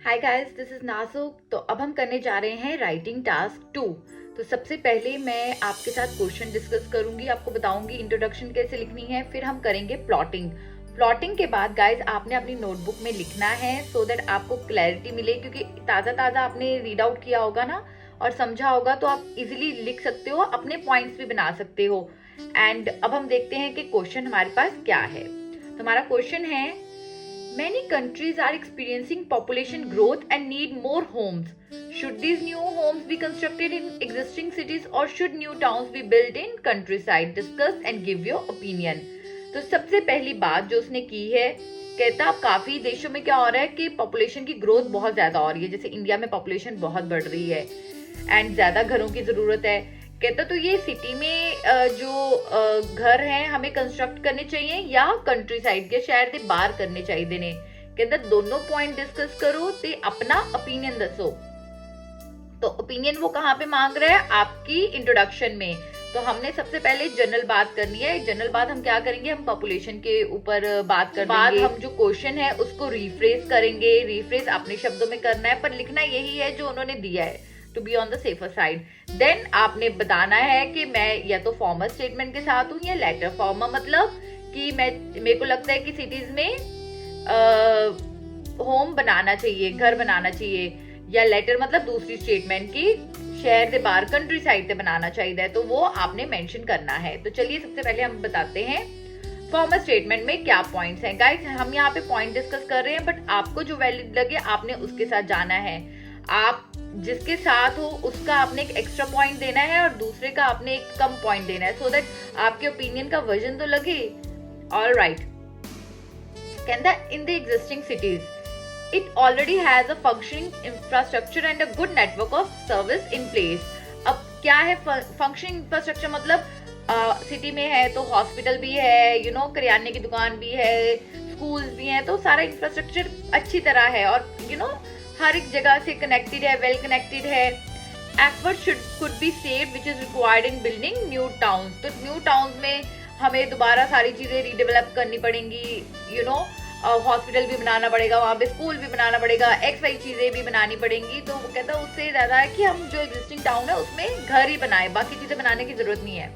Hi guys, this is नासुक। तो अब हम करने जा रहे हैं राइटिंग टास्क 2। तो सबसे पहले मैं आपके साथ क्वेश्चन डिस्कस करूंगी, आपको बताऊंगी इंट्रोडक्शन कैसे लिखनी है, फिर हम करेंगे प्लॉटिंग। प्लॉटिंग के बाद गाइस आपने अपनी नोटबुक में लिखना है सो दैट आपको क्लैरिटी मिले, क्योंकि ताज़ा ताज़ा आपने रीड आउट किया होगा ना और समझा होगा, तो आप इजीली लिख सकते हो, अपने पॉइंट्स भी बना सकते हो। एंड अब हम देखते हैं कि क्वेश्चन हमारे पास क्या है। तो हमारा क्वेश्चन है, many countries are experiencing population growth and need more homes. Should these new homes be constructed in existing cities or should new towns be built in countryside? Discuss and give your opinion. तो सबसे पहली बात जो उसने की है, कहता अब काफी देशों में क्या हो रहा है कि पॉपुलेशन की ग्रोथ बहुत ज्यादा हो रही है। जैसे इंडिया में पॉपुलेशन बहुत बढ़ रही है एंड ज्यादा घरों की जरूरत है। कहता तो ये सिटी में जो घर हैं हमें कंस्ट्रक्ट करने चाहिए या कंट्री साइड के शहर दे बाहर करने चाहिए ने। कहता दोनों पॉइंट डिस्कस करो ते अपना ओपिनियन दसो। तो ओपिनियन वो कहाँ पे मांग रहा है? आपकी इंट्रोडक्शन में। तो हमने सबसे पहले जनरल बात करनी है। जनरल बात हम क्या करेंगे, हम पॉपुलेशन के ऊपर बात करेंगे। बाद हम जो क्वेश्चन है उसको रिफ्रेज करेंगे। रिफ्रेज अपने शब्दों में करना है, पर लिखना यही है जो उन्होंने दिया है, to be on the safer side. Then आपने बताना है कि मैं या तो फॉर्मल स्टेटमेंट के साथ हूँ या लेटर फॉर्मल, मतलब कि मेरे को लगता है कि सिटीज में होम बनाना चाहिए, घर बनाना चाहिए, या लेटर मतलब दूसरी स्टेटमेंट की शहर से बाहर कंट्री साइड से बनाना चाहिए, तो वो आपने मेंशन करना है। तो चलिए सबसे पहले हम बताते हैं फॉर्मल स्टेटमेंट में क्या पॉइंट्स हैं। गाइस हम यहाँ पे पॉइंट डिस्कस कर रहे हैं, बट आपको जो वैलिड लगे आपने उसके साथ जाना है। आप जिसके साथ हो उसका आपने एक एक्स्ट्रा पॉइंट देना है और दूसरे का आपने एक कम पॉइंट देना है, सो दैट आपके ओपिनियन का वजन तो लगे। ऑलराइट, कहता in the existing cities it already has a functioning infrastructure and a good network of service in place. अब क्या है functioning infrastructure? मतलब सिटी में है तो हॉस्पिटल भी है, करियाने की दुकान भी है, स्कूल्स भी हैं, तो सारा इंफ्रास्ट्रक्चर अच्छी तरह है और हर एक जगह से कनेक्टेड है, वेल कनेक्टेड है। Effort could be saved which is required in building new towns. तो न्यू टाउन्स में हमें दोबारा सारी चीजें रीडेवलप करनी पड़ेंगी, हॉस्पिटल भी बनाना पड़ेगा, वहाँ पे स्कूल भी बनाना पड़ेगा, एक्स वाई चीजें भी बनानी पड़ेंगी। तो वो कहता है उससे ज्यादा है कि हम जो एग्जिस्टिंग टाउन है उसमें घर ही बनाए, बाकी चीजें बनाने की जरूरत नहीं है।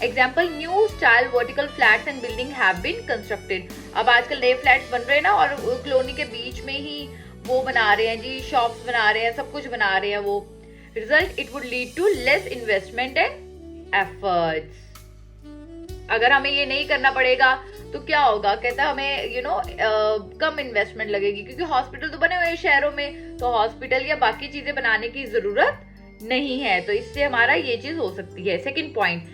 Example, new style vertical flats and building have been constructed. अब आजकल नए फ्लैट्स बन रहे हैं ना, और कॉलोनी के बीच में ही वो बना रहे हैं जी, शॉप्स बना रहे हैं, सब कुछ बना रहे हैं वो। Result, it would lead to less investment and efforts. अगर हमें ये नहीं करना पड़ेगा तो क्या होगा? कहता हमें कम इन्वेस्टमेंट लगेगी, क्योंकि हॉस्पिटल तो बने हुए हैं शहरों में, तो हॉस्पिटल या बाकी चीजें बनाने की जरूरत नहीं है। तो इससे हमारा ये चीज हो सकती है। Second point,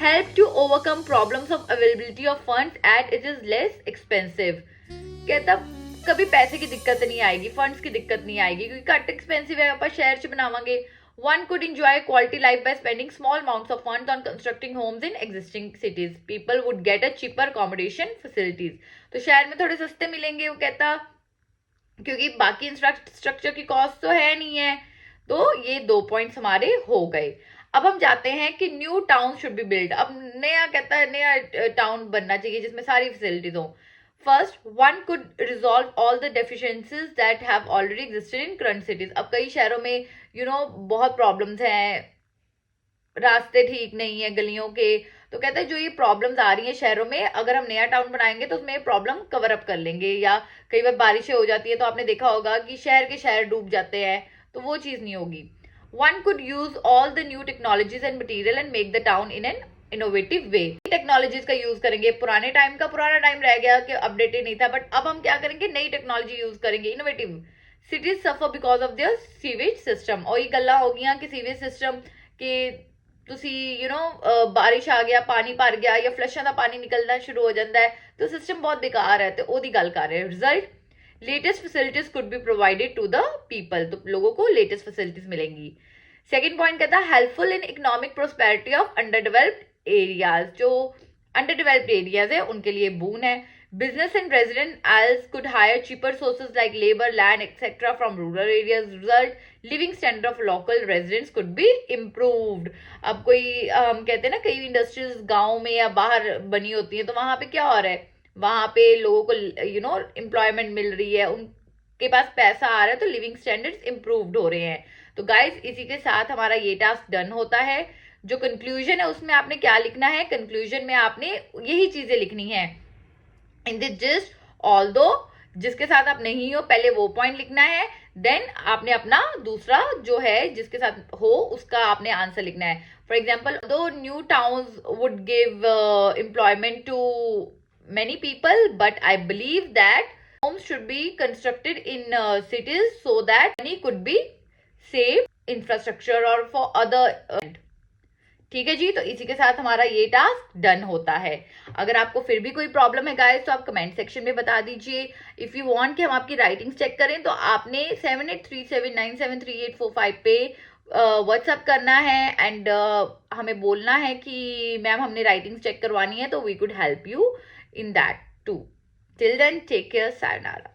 help to overcome problems of availability of funds at it is less expensive. कहता कभी पैसे की दिक्कत नहीं आएगी, फंड्स की दिक्कत नहीं आएगी, क्योंकि घट एक्सपेंसिव है, अपन शहर से बनावांगे। One could enjoy quality life by spending small amounts of funds on constructing homes in existing cities. People would get a cheaper accommodation facilities. तो शहर में थोड़े सस्ते मिलेंगे, वो कहता, क्योंकि बाकी इंफ्रास्ट्रक्चर की कॉस्ट तो है नहीं है। तो ये 2 पॉइंट्स हमारे हो गए। अब हम जाते हैं कि new town should be build. अब नया कहता है नया टाउन बनना चाहिए जिसमें सारी फैसिलिटीज हो। First, one could resolve all the deficiencies that have already existed in current cities. अब कई शहरों में बहुत प्रॉब्लम्स हैं, रास्ते ठीक नहीं है गलियों के। तो कहते हैं जो ये प्रॉब्लम्स आ रही हैं शहरों में, अगर हम नया टाउन बनाएंगे तो उसमें प्रॉब्लम कवर अप कर लेंगे। या कई बार बारिशें हो जाती है तो आपने देखा होगा कि शहर के शहर डूब जाते हैं, तो वो चीज नहीं होगी। One could use all the new technologies and material and make the town in an innovative way. Technologies का यूज करेंगे। पुराने टाइम का पुराना टाइम रह गया कि अपडेटेड नहीं था, बट अब हम क्या करेंगे, नई टेक्नोलॉजी यूज करेंगे, innovative. Cities suffer because of their sewage system. और ये गल्ला हो गया कि सीवेज सिस्टम के ਤੁਸੀਂ ਬਾਰਿਸ਼ ਆ ਗਿਆ, ਪਾਣੀ ਭਰ ਗਿਆ ਜਾਂ ਫਲਸ਼ਾਂ ਦਾ ਪਾਣੀ ਨਿਕਲਣਾ ਸ਼ੁਰੂ ਹੋ ਜਾਂਦਾ ਹੈ, तो सिस्टम बहुत बेकार है, तो ਉਹਦੀ ਗੱਲ ਕਰ ਰਹੇ हैं। Result, latest facilities could be provided to the people. तो लोगों को लेटेस्ट फैसिलिटीज मिलेंगी। सेकेंड पॉइंट कहता है helpful in economic prosperity of underdeveloped areas. जो अंडरडेवलप्ड एरियाज है उनके लिए बून है। Business and resident else could hire cheaper sources like labour, land etcetera from rural areas. Result, living standard of local residents could be improved. अब कोई हम कहते हैं ना कई इंडस्ट्रीज गांव में या बाहर बनी होती हैं, तो वहां पे क्या हो रहा है, वहां पे लोगों को एम्प्लॉयमेंट मिल रही है, के पास पैसा आ रहा है तो लिविंग स्टैंडर्ड्स इंप्रूव्ड हो रहे हैं। तो गाइस इसी के साथ हमारा ये टास्क डन होता है। जो कंक्लूजन है उसमें आपने क्या लिखना है, कंक्लूजन में आपने यही चीजें लिखनी है। इन दिस जस्ट ऑल्दो जिसके साथ आप नहीं हो पहले वो पॉइंट लिखना है, देन आपने अपना दूसरा जो है जिसके साथ हो उसका आपने आंसर लिखना है। फॉर एग्जाम्पल, दो new towns would give employment to many people, but I believe that homes should be constructed in cities so that money could be saved infrastructure or for other ठीक है जी। तो इसी के साथ हमारा ये टास्क डन होता है। अगर आपको फिर भी कोई प्रॉब्लम है गाइस तो आप कमेंट सेक्शन में बता दीजिए। इफ यू वांट कि हम आपकी राइटिंग्स चेक करें तो आपने 7837973845 पे व्हाट्सअप करना है एंड हमें बोलना है कि मैम हमने राइटिंग्स चेक करवानी है, तो we could help you in that too. Till then, take care. Sayonara.